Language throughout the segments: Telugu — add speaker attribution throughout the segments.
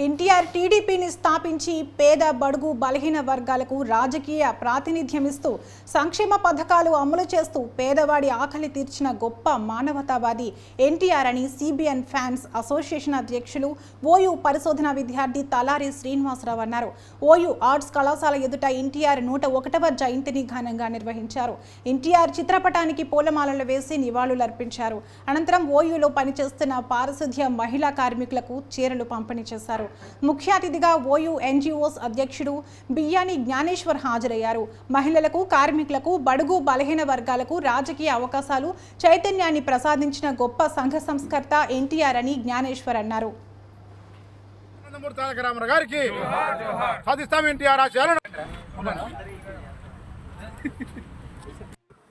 Speaker 1: ఎన్టీఆర్ టీడీపీని స్థాపించి పేద బడుగు బలహీన వర్గాలకు రాజకీయ ప్రాతినిధ్యం ఇస్తూ సంక్షేమ పథకాలు అమలు చేస్తూ పేదవాడి ఆకలి తీర్చిన గొప్ప మానవతావాది ఎన్టీఆర్ అని సిబిఎన్ ఫ్యాన్స్ అసోసియేషన్ అధ్యక్షులు ఓయూ పరిశోధన విద్యార్థి తలారి శ్రీనివాసరావు అన్నారు. ఓయూ ఆర్ట్స్ కళాశాల ఎదుట ఎన్టీఆర్ 101వ జయంతిని ఘనంగా నిర్వహించారు. ఎన్టీఆర్ చిత్రపటానికి పూలమాలలు వేసి నివాళులర్పించారు. అనంతరం ఓయూలో పనిచేస్తున్న పారిశుధ్య మహిళా కార్మికులకు చీరలు పంపిణీ చేశారు. ముఖ్య అతిథిగా ఓయూ ఎన్జిఓస్ అధ్యక్షుడు బియ్యాని జ్ఞానేశ్వర్ హాజరయ్యారు. మహిళలకు, కార్మికులకు, బడుగు బలహీన వర్గాలకు రాజకీయ అవకాశాలు, చైతన్యాన్ని ప్రసాదించిన గొప్ప సంఘ సంస్కర్త ఎన్టీఆర్ అని జ్ఞానేశ్వర్ అన్నారు.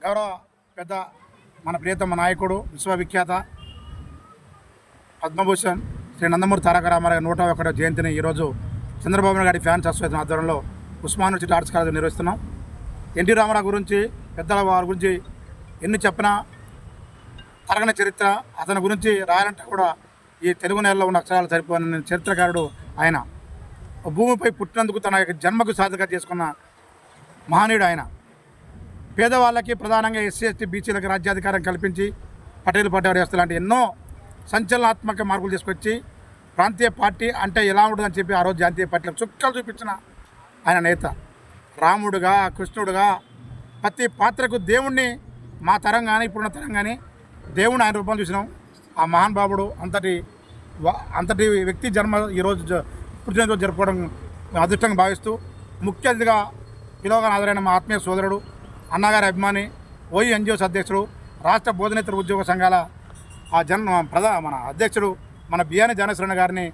Speaker 2: గౌరవ పెద్ద మన ప్రియతమ నాయకుడు, విశ్వవిఖ్యాత పద్మభూషణ్ శ్రీ నందమూరి తారక రామారావు 101వ జయంతిని ఈరోజు చంద్రబాబు నాయుడు గారి ఫ్యాన్స్ అసోసియేషన్ ఆధ్వర్యంలో ఉస్మాన్ యూనివర్సిటీ ఆర్ట్స్ కాలేజ్ నిర్వహిస్తున్నాం. ఎన్టీ రామారావు గురించి, పెద్దల వారి గురించి ఎన్ని చెప్పినా తరగని చరిత్ర. అతని గురించి రాయాలంటే కూడా ఈ తెలుగు నేలలో ఉన్న అక్షరాలు సరిపోయిన చరిత్రకారుడు ఆయన. భూమిపై పుట్టినందుకు తన యొక్క జన్మకు సాధక చేసుకున్న మహనీయుడు ఆయన. పేదవాళ్ళకి, ప్రధానంగా ఎస్సీ ఎస్టీ బీసీలకు రాజ్యాధికారం కల్పించి పటేలు పట్టారు వ్యవస్థ లాంటి ఎన్నో సంచలనాత్మక మార్పులు తీసుకొచ్చి ప్రాంతీయ పార్టీ అంటే ఎలా ఉంటుందని చెప్పి ఆ రోజు జాతీయ పార్టీలకు చుక్కలు చూపించిన ఆయన నేత. రాముడుగా, కృష్ణుడుగా ప్రతి పాత్రకు దేవుణ్ణి మా తరం కానీ ఇప్పుడున్న తరం కానీ దేవుణ్ణి ఆయన రూపంలో చూసినాం. ఆ మహానుభావుడు అంతటి వ్యక్తి జన్మ ఈరోజు పుట్టినరోజు జరుపుకోవడం అదృష్టంగా భావిస్తూ ముఖ్య అతిథిగా పిలువగా హాజరైన మా ఆత్మీయ సోదరుడు, అన్నగారి అభిమాని, ఓయూ ఎన్జిఓస్ అధ్యక్షుడు, రాష్ట్ర బోధనేతర ఉద్యోగ సంఘాల మన అధ్యక్షుడు మన బియ్యాని జ్ఞానేశ్వరన్న గారిని